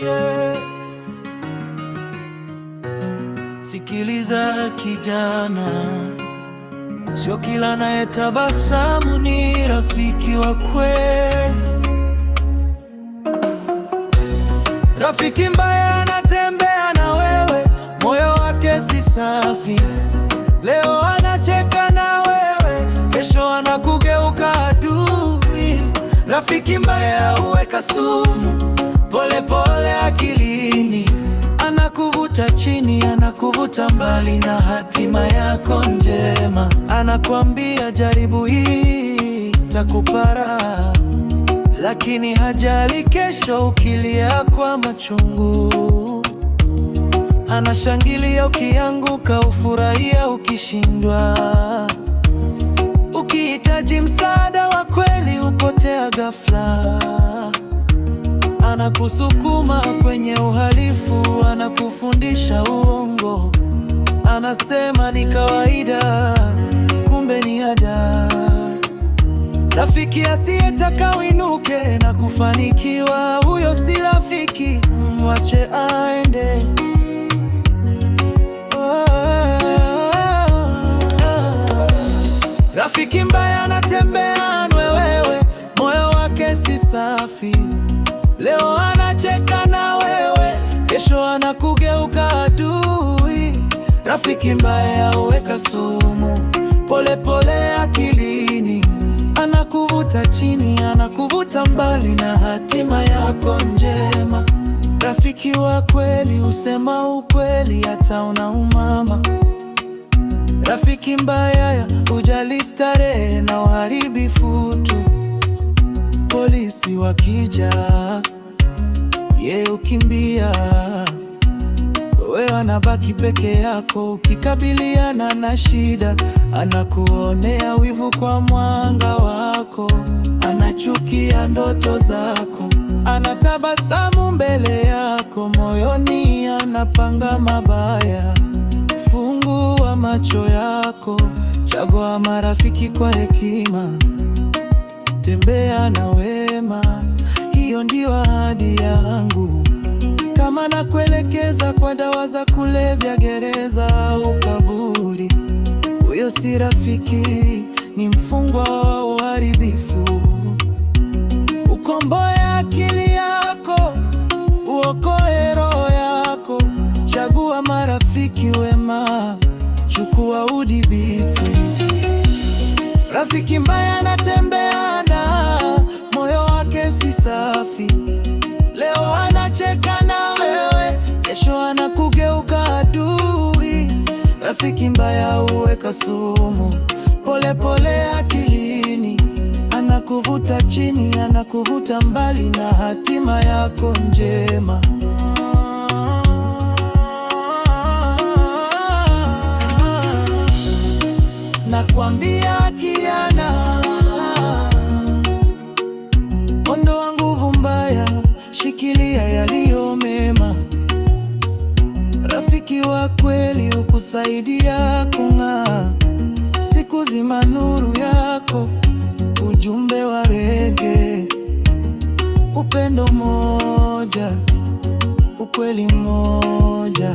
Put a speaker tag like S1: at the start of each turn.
S1: yeah. Sikiliza kijana, sio kila anayetabasamu ni rafiki wa kweli. Rafiki mbaya anatembea na wewe, moyo wake si safi. Leo anacheka na wewe, kesho anakugeuka adui. Rafiki mbaya huweka sumu pole pole akilini, anakuvuta chini, anakuvuta mbali na hatima yako njema. Anakuambia jaribu hii itakupa raha, lakini hajali kesho ukilia kwa machungu. Anashangilia ukianguka, ufurahia ukishindwa. Ukihitaji msaada wa kweli, upotea ghafla. Anakusukuma kwenye uhalifu, anakufundisha uongo. Anasema ni kawaida, kumbe ni ada. Rafiki asiyetaka uinuke na kufanikiwa, huyo si rafiki, mwache aende. Rafiki mbaya anatembea na wewe, moyo wake si safi. Leo anacheka na wewe, kesho anakugeuka adui. Rafiki mbaya huweka sumu pole pole akilini, anakuvuta chini, anakuvuta mbali na hatima yako njema. Rafiki wa kweli husema ukweli hata unaumama. Rafiki mbaya hujali starehe na uharibifu tu. Polisi wakija, yeye hukimbia. Wewe anabaki peke yako ukikabiliana na shida. Anakuonea wivu kwa mwanga wako, anachukia ndoto zako. Anatabasamu mbele yako, moyoni anapanga mabaya. Fungua macho yako, chagua marafiki kwa hekima. Tembea na wema, hiyo ndio ahadi yangu. Kama nakuelekeza kwa dawa za kulevya, gereza au kaburi, huyo si rafiki, ni mfungwa wa uharibifu. Ukomboe akili yako, uokoe roho yako. Chagua marafiki wema, chukua udhibiti. Rafiki mbaya anatembea na moyo wake si safi. Leo anacheka na wewe, kesho anakugeuka adui. Rafiki mbaya huweka sumu pole pole akilini, anakuvuta chini, anakuvuta mbali na hatima yako njema. Nakwambia kijana, ondoa nguvu mbaya, shikilia yaliyo mema. Rafiki wa kweli hukusaidia kung'aa, siku zima nuru yako. Ujumbe wa Reggae: upendo moja, ukweli mmoja.